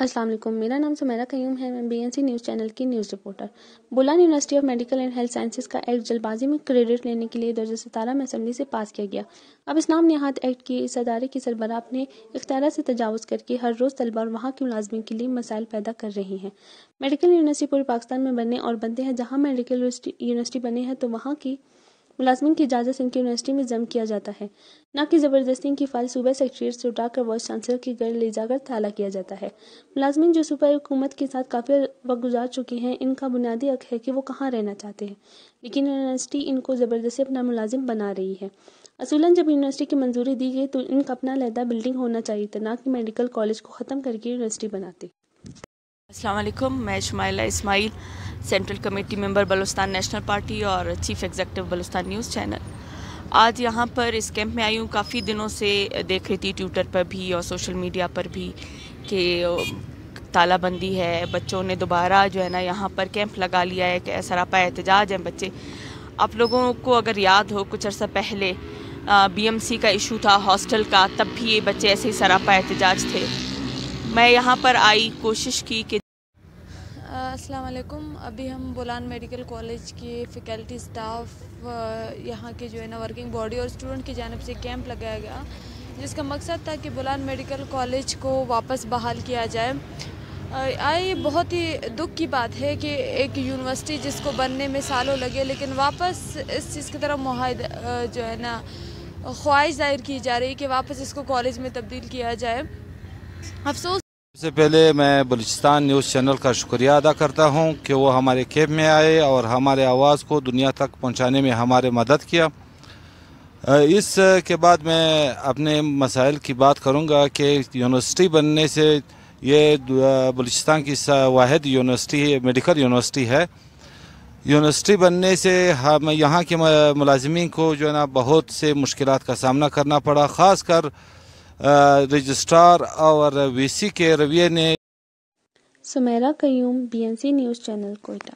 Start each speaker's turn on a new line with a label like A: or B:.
A: السلام علیکم، میرا نام سمیرہ قیوم ہے۔ میں BNC نیوز چینل کی news reporter. Bolan university of medical and health sciences کا ایکٹ جلد بازی میں کریڈٹ لینے کے لیے 2017 میں اسمبلی سے پاس کیا گیا۔ اب اس نام نہاد ایکٹ کی اس ادارے کی سربراہ اپنے اختیارات سے تجاوز کر کے ہر روز طلبہ اور وہاں کے ملازمین کے لیے مسائل پیدا کر رہی ہیں۔ میڈیکل یونیورسٹی پورے پاکستان میں بننے اور بنتے ہیں۔ جہاں میڈیکل یونیورسٹی بنے ہیں تو وہاں کی ملازمین کی اجازت سے ان کی یونیورسٹی میں ضم کیا جاتا ہے، نہ کہ زبردستی ان کی فائل صوبہ سیکریٹریٹ سے اٹھا کر وائس چانسلر کے گھر لے جا کر تالا کیا جاتا ہے۔ ملازمین جو صوبائی حکومت کے ساتھ کافی وقت گزار چکے ہیں، ان کا بنیادی حق ہے کہ وہ کہاں رہنا چاہتے ہیں، لیکن یونیورسٹی ان کو زبردستی اپنا ملازم بنا رہی ہے۔ اصولاً جب یونیورسٹی کی منظوری دی گئی تو ان کا اپنا علیحدہ بلڈنگ ہونا چاہیے تھا، نہ کہ میڈیکل کالج کو ختم کر کے یونیورسٹی بناتے۔
B: السلام علیکم، میں شمائلہ اسماعیل، سینٹرل کمیٹی ممبر بلوچستان نیشنل پارٹی اور chief executive Balochistan news channel. آج یہاں پر اس کیمپ میں آئی ہوں۔ کافی دنوں سے دیکھ رہی تھی ٹویٹر پر بھی اور سوشل میڈیا پر بھی کہ تالہ بندی ہے، بچوں نے دوبارہ جو ہے نا یہاں پر کیمپ لگا لیا ہے کہ سراپا احتجاج ہیں بچے۔ آپ لوگوں کو اگر یاد ہو کچھ عرصہ پہلے BMC کا ایشو تھا ہاسٹل کا، تب بھی یہ بچے ایسے ہی سراپا احتجاج تھے۔ میں یہاں پر آئی، کوشش کی کہ
C: السلام علیکم۔ ابھی ہم بولان میڈیکل کالج کے فیکلٹی سٹاف یہاں کے جو ہے نا ورکنگ باڈی اور اسٹوڈنٹ کی جانب سے کیمپ لگایا گیا، جس کا مقصد تھا کہ بولان میڈیکل کالج کو واپس بحال کیا جائے۔ یہ بہت ہی دکھ کی بات ہے کہ ایک یونیورسٹی جس کو بننے میں سالوں لگے، لیکن واپس اس چیز کی طرف جو ہے نا خواہش ظاہر کی جا رہی ہے کہ واپس اس کو کالج میں تبدیل کیا جائے۔ افسوس
D: سب سے پہلے میں بلوچستان نیوز چینل کا شکریہ ادا کرتا ہوں کہ وہ ہمارے کیمپ میں آئے اور ہمارے آواز کو دنیا تک پہنچانے میں ہمارے مدد کیا۔ اس کے بعد میں اپنے مسائل کی بات کروں گا کہ یونیورسٹی بننے سے یہ بلوچستان کی واحد یونیورسٹی میڈیکل یونیورسٹی ہے۔ یونیورسٹی بننے سے ہم یہاں کے ملازمین کو جو ہے نا بہت سے مشکلات کا سامنا کرنا پڑا، خاص کر رجسٹرار اور VC کے رویے نے۔
A: سمیرہ قیوم، BNC نیوز چینل، کوئٹہ۔